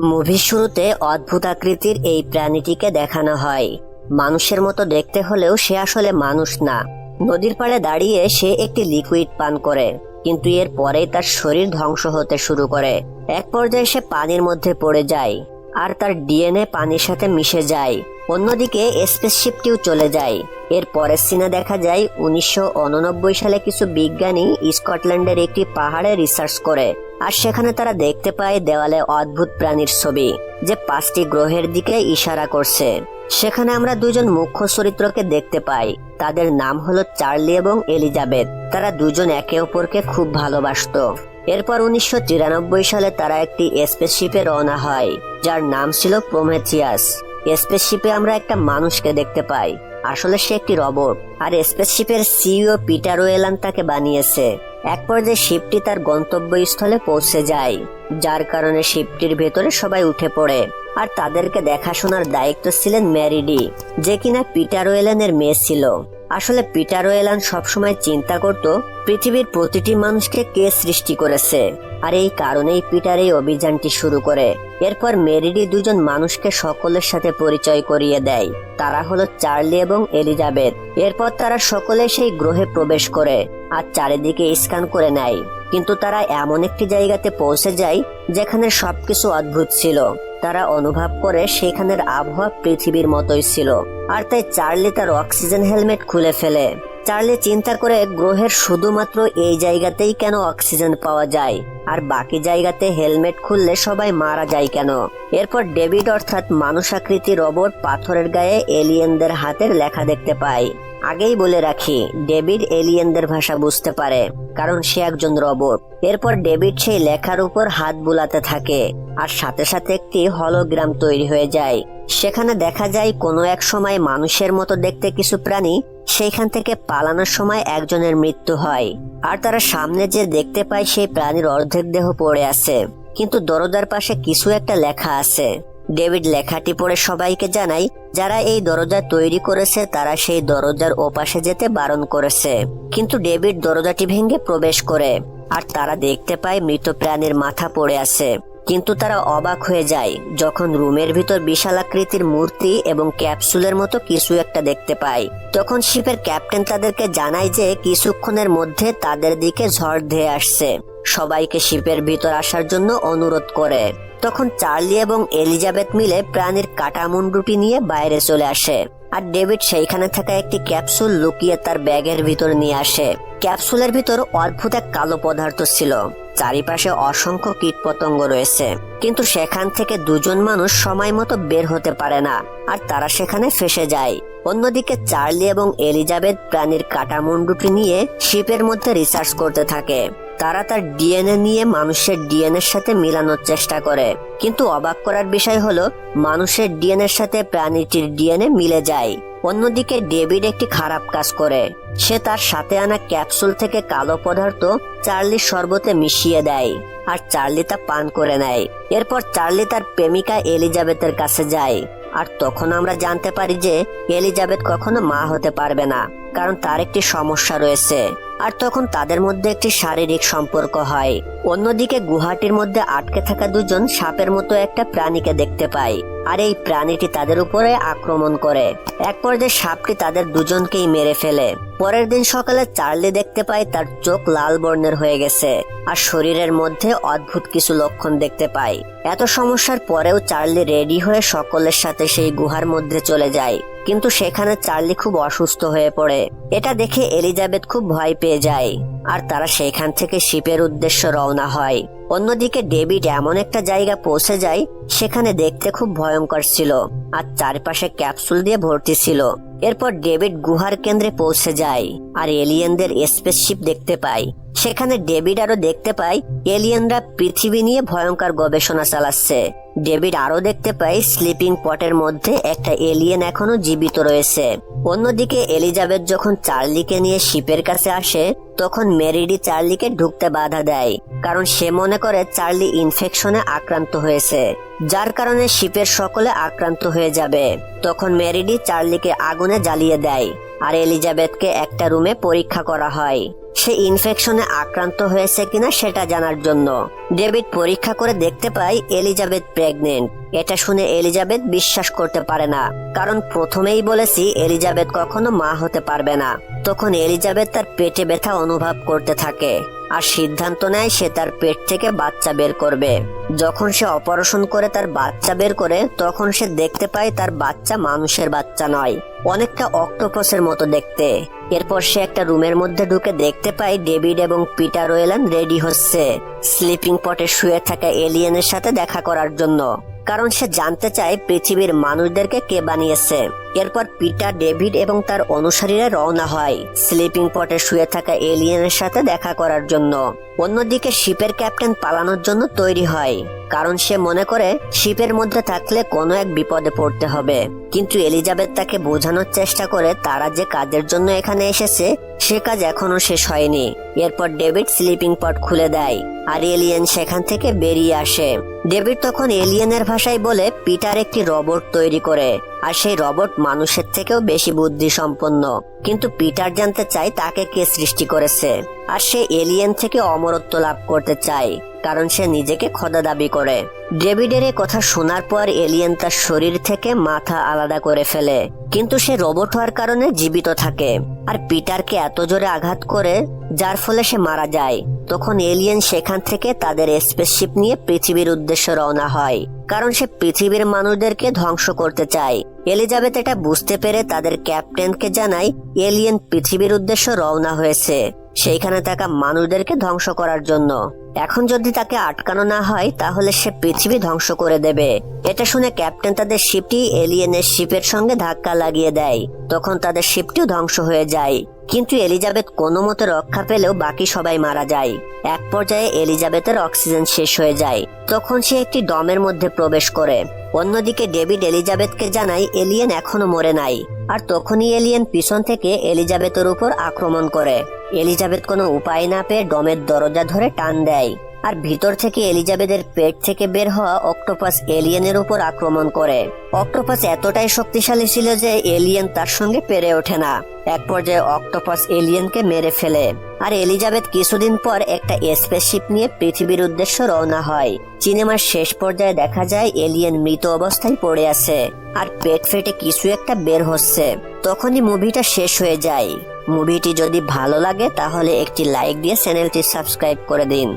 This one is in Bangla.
মুভির শুরুতে অদ্ভুত আকৃতির এই প্রাণীটিকে দেখানো হয়। মানুষের মতো দেখতে হলেও সে আসলে মানুষ না। নদীর পাড়ে দাঁড়িয়ে সে একটি লিকুইড পান করে, কিন্তু এর পরেই তার শরীর ধ্বংস হতে শুরু করে। এক পর্যায়ে সে পানির মধ্যে পড়ে যায় আর তার ডিএনএ পানির সাথে মিশে যায়। অন্যদিকে স্পেসশিপটিও চলে যায়। এর পরের সিনে দেখা যায় 1989 সালে কিছু বিজ্ঞানী স্কটল্যান্ডের একটি পাহাড়ে রিসার্চ করে, আর সেখানে তারা দেখতে পায় দেওয়ালে অদ্ভুত প্রাণীর ছবি, যে 5টি গ্রহের দিকে ইশারা করছে। সেখানে আমরা দুজন মুখ্য চরিত্রকে দেখতে পাই। তাদের নাম হলো চার্লি এবং এলিজাবেথ। তারা দুজন একে অপরকে খুব ভালোবাসতো। এরপর 1993 সালে তারা একটি স্পেসশিপে রওনা হয়, যার নাম ছিল প্রমেথিয়াস। স্পেসশিপে আমরা একটা মানুষকে দেখতে পাই। আসলে সে একটি রোবট, আর স্পেসশিপের সিইও পিটার ওয়েলান তাকে বানিয়েছে। এক পর্যায়ে শিপটি তার গন্তব্যস্থলে পৌঁছে যায়, যার কারণে শিপটির ভেতরে সবাই উঠে পড়ে। আর তাদেরকে দেখাশোনার দায়িত্ব ছিলেন ম্যারিডি, যে কিনা পিটার ওয়েলানের মেয়ে ছিল। আসলে পিটার ওয়েলান সবসময় চিন্তা করত পৃথিবীর প্রতিটি মানুষকে কে সৃষ্টি করেছে, আর এই কারণেই পিটার এই অভিযানটি শুরু করে। এরপর মেরিডি দুজন মানুষকে সকলের সাথে পরিচয় করিয়ে দেয়। তারা হলো চার্লি এবং এলিজাবেথ। এরপর তারা সকলে সেই গ্রহে প্রবেশ করে আর চারিদিকে স্ক্যান করে নেয়। কিন্তু তারা এমন একটি জায়গাতে পৌঁছে যায় যেখানে সবকিছু অদ্ভুত ছিল। তারা অনুভব করে সেখানের আবহাওয়া পৃথিবীর মতোই ছিল। আর তাই চার্লি তার অক্সিজেন হেলমেট খুলে ফেলে। চার্লি চিন্তা করে গ্রহের শুধুমাত্র এই জায়গাতেই কেন অক্সিজেন পাওয়া যায়, আর বাকি জায়গাতে হেলমেট খুললে সবাই মারা যায় কেন। এরপর ডেভিড অর্থাৎ মানুষ আকৃতি রোবট পাথরের গায়ে এলিয়েনদের হাতের লেখা দেখতে পায়। আগেই বলে রাখি, ডেভিড এলিয়েনদের ভাষা বুঝতে পারে, কারণ সে একজন রোবট। এরপর ডেভিড সেই লেখার উপর হাত বুলাতে থাকে, আর সাথে সাথে একটি হলোগ্রাম তৈরি হয়ে যায়। সেখানে দেখা যায় কোনো এক সময় মানুষের মতো দেখতে কিছু প্রাণী সেইখান থেকে পালানোর সময় একজনের মৃত্যু হয়, আর তারা সামনে যে দেখতে পায় সেই প্রাণীর অর্ধেক দেহ পড়ে আছে, কিন্তু দরজার পাশে কিছু একটা লেখা আছে। ডেভিড লেখাটি পড়ে সবাইকে জানায় যারা এই দরজা তৈরি করেছে তারা সেই দরজার ওপাশে যেতে বারণ করেছে। কিন্তু ডেভিড দরজাটি ভেঙে প্রবেশ করে, আর তারা দেখতে পায় মৃত প্রাণীর মাথা পড়ে আছে। কিন্তু তারা অবাক হয়ে যায় যখন রুমের ভিতর বিশাল আকৃতির মূর্তি এবং ক্যাপসুলের মতো কিছু একটা দেখতে পায়। তখন শিপের ক্যাপ্টেন তাদেরকে জানায় যে কিছুক্ষণের মধ্যে তাদের দিকে ঝড় ধেয়ে আসছে, সবাইকে শিপের ভিতর আসার জন্য অনুরোধ করে। তখন চার্লি এবং এলিজাবেথ মিলে প্রাণীর কাটা মুন্ডুটি নিয়ে বাইরে চলে আসে, আর ডেভিড সেইখানে থাকা একটি ক্যাপসুল লুকিয়ে তার ব্যাগের ভিতর নিয়ে আসে। ক্যাপসুলের ভিতর অদ্ভুত এক কালো পদার্থ ছিল। চারিপাশে অসংখ্য কীটপতঙ্গ রয়েছে, কিন্তু সেখান থেকে দুজন মানুষ সময় মতো বের হতে পারে না, আর তারা সেখানে ফেসে যায়। অন্যদিকে চার্লি এবং এলিজাবেথ প্রাণীর কাটা মুন্ডুটি নিয়ে শিপের মধ্যে রিসার্চ করতে থাকে। তারা তার ডিএনএ নিয়ে মানুষের ডিএনএর সাথে মিলানোর চেষ্টা করে, কিন্তু অবাক করার বিষয় হলো মানুষের ডিএনএর সাথে প্রাণীটির ডিএনএ মিলে যায়। অন্যদিকে ডেভিড একটি খারাপ কাজ করে। সে তার সাথে আনা ক্যাপসুল থেকে কালো পদার্থ চার্লির শরবতে মিশিয়ে দেয়, আর চার্লি তা পান করে নেয়। এরপর চার্লি তার প্রেমিকা এলিজাবেথের কাছে যায়, আর তখন আমরা জানতে পারি যে এলিজাবেথ কখনো মা হতে পারবে না, কারণ তার একটি সমস্যা রয়েছে। আর তখন তাদের মধ্যে একটি শারীরিক সম্পর্ক হয়। অন্যদিকে গুহাটির মধ্যে আটকে থাকা দুজন সাপের মতো একটা প্রাণীকে দেখতে পায়, আর এই প্রাণীটি তাদের উপরে আক্রমণ করে। এক পর্যায়ে সাপটি তাদের দুজনকেই মেরে ফেলে। পরের দিন সকালে চার্লি দেখতে পায় তার চোখ লাল বর্ণের হয়ে গেছে, আর শরীরের মধ্যে অদ্ভুত কিছু লক্ষণ দেখতে পায়। এত সমস্যার পরেও চার্লি রেডি হয়ে সকলের সাথে সেই গুহার মধ্যে চলে যায়, কিন্তু সেখানে চার্লি খুব অসুস্থ হয়ে পড়ে। এটা দেখে এলিজাবেথ খুব ভয় পেয়ে যায়, আর তারা সেখান থেকে শিপের উদ্দেশ্যে রওনা হয়। অন্যদিকে ডেভিড এমন একটা জায়গা পৌঁছে যায় সেখানে দেখতে খুব ভয়ঙ্কর ছিল, আর চারপাশে ক্যাপসুল দিয়ে ভর্তি ছিল। এরপর ডেভিড গুহার কেন্দ্রে পৌঁছে যায় আর এলিয়েনদের স্পেসশিপ দেখতে পায়। সেখানে ডেভিড আরো দেখতে পায় এলিয়েনরা পৃথিবী নিয়ে ভয়ঙ্কর গবেষণা চালাচ্ছে। ডেভিড আরো দেখতে পায় স্লিপিং পটের মধ্যে একটা এলিয়েন এখনো জীবিত রয়েছে। অন্যদিকে এলিজাবেথ যখন চার্লিকে নিয়ে শিপের কাছে আসে তখন মেরিডি চার্লিকে ঢুকতে বাধা দেয়, কারণ সে মনে করে চার্লি ইনফেকশনে আক্রান্ত হয়েছে, যার কারণে শিপের সকলে আক্রান্ত হয়ে যাবে। তখন মেরিডি চার্লিকে আগুনে জ্বালিয়ে দেয়, আর এলিজাবেথকে একটা রুমে পরীক্ষা করা হয়। সে ইনফেকশনে আক্রান্ত হয়েছে কিনা সেটা জানার জন্য। ডেভিড পরীক্ষা করে দেখতে পায় এলিজাবেথ প্রেগনেন্ট। এটা শুনে এলিজাবেথ বিশ্বাস করতে পারে না, কারণ প্রথমেই বলেছি এলিজাবেথ কখনো মা হতে পারবে না। তখন এলিজাবেথ তার পেটে ব্যথা অনুভব করতে থাকে আর সিদ্ধান্ত নেয় সে তার পেট থেকে বাচ্চা বের করবে। যখন সে অপারেশন করে তার বাচ্চা বের করে, তখন সে দেখতে পায় তার বাচ্চা মানুষের বাচ্চা নয়, অনেকটা অক্টোপাসের মতো দেখতে। এরপর সে একটা রুমের মধ্যে ঢুকে দেখতে পায় ডেভিড এবং পিটার ওয়েলান রেডি হচ্ছে স্লিপিং পটে শুয়ে থাকা এলিয়েনের সাথে দেখা করার জন্য, কারণ সে জানতে চায় পৃথিবীর মানুষদেরকে কে বানিয়েছে। এরপর পিটার, ডেভিড এবং তার অনুসারীরা রওনা হয় স্লিপিং পটে শুয়ে থাকা এলিয়েনের সাথে দেখা করার জন্য। অন্যদিকে শিপের ক্যাপ্টেন পালানোর জন্য তৈরি হয়, কারণ সে মনে করে শিপের মধ্যে থাকলে কোনো এক বিপদে পড়তে হবে। কিন্তু এলিজাবেথ তাকে বোঝানোর চেষ্টা করে তারা যে কাজের জন্য এখানে এসেছে সে কাজ এখনো শেষ হয়নি। এরপর ডেভিড স্লিপিং পট খুলে দেয় আর এলিয়েন সেখান থেকে বেরিয়ে আসে। ডেভিড তখন এলিয়েনের ভাষায় বলে পিটার একটি রোবট তৈরি করে, আর সেই রোবট মানুষের থেকেও বেশি বুদ্ধি সম্পন্ন। কিন্তু পিটার জানতে চায় তাকে কে সৃষ্টি করেছে, আর সে এলিয়েন থেকে অমরত্ব লাভ করতে চায়, কারণ সে নিজেকে খোদা দাবি করে। ডেভিডের এই কথা শোনার পর এলিয়েন তার শরীর থেকে মাথা আলাদা করে ফেলে, কিন্তু সে রোবট হওয়ার কারণে জীবিত থাকে আর পিটারকে এত জোরে আঘাত করে যার ফলে সে মারা যায়। তখন এলিয়েন সেখান থেকে তাদের স্পেসশিপ নিয়ে পৃথিবীর উদ্দেশ্যে রওনা হয়, কারণ সে পৃথিবীর মানুষদেরকে ধ্বংস করতে চায়। এলিজাবেথ এটা বুঝতে পেরে তাদের ক্যাপ্টেনকে জানায় এলিয়েন পৃথিবীর উদ্দেশ্যে রওনা হয়েছে সেইখানে থাকা মানুষদেরকে ধ্বংস করার জন্য। এখন যদি তাকে আটকানো না হয় তাহলে সে পৃথিবী ধ্বংস করে দেবে। এটা শুনে ক্যাপ্টেন তাদের শিপটি এলিয়েনের শিপের সঙ্গে ধাক্কা লাগিয়ে দেয়, তখন তাদের শিপটিও ধ্বংস হয়ে যায়। কিন্তু এলিজাবেথ কোনো মতে রক্ষা পেলেও বাকি সবাই মারা যায়। এক পর্যায়ে এলিজাবেথের অক্সিজেন শেষ হয়ে যায়, তখন সে একটি ডমের মধ্যে প্রবেশ করে। অন্যদিকে ডেভিড এলিজাবেথকে জানায় এলিয়েন এখনো মরে নাই, আর তখনই এলিয়েন পিছন থেকে এলিজাবেথের উপর আক্রমণ করে। এলিজাবেথ কোনো উপায় না পেয়ে ডমের দরজা ধরে টান দেয়, আর ভিতর থেকে এলিজাবেথের পেট থেকে বের হওয়া অক্টোপাস এলিয়েনের উপর আক্রমণ করে। অক্টোপাস এতটাই শক্তিশালী ছিল যে এলিয়েন তার সঙ্গে পেরে ওঠে না। এক পর্যায়ে অক্টোপাস এলিয়েনকে মেরে ফেলে, আর এলিজাবেথ কিছুদিন পর একটা স্পেসশিপ নিয়ে পৃথিবীর উদ্দেশ্যে রওনা হয়। সিনেমার শেষ পর্যায়ে দেখা যায় এলিয়েন মৃত অবস্থায় পড়ে আছে আর পেট ফেটে কিছু একটা বের হচ্ছে। তখনই মুভিটা শেষ হয়ে যায়। মুভিটি যদি ভালো লাগে তাহলে একটি লাইক দিয়ে চ্যানেলটি সাবস্ক্রাইব করে দিন।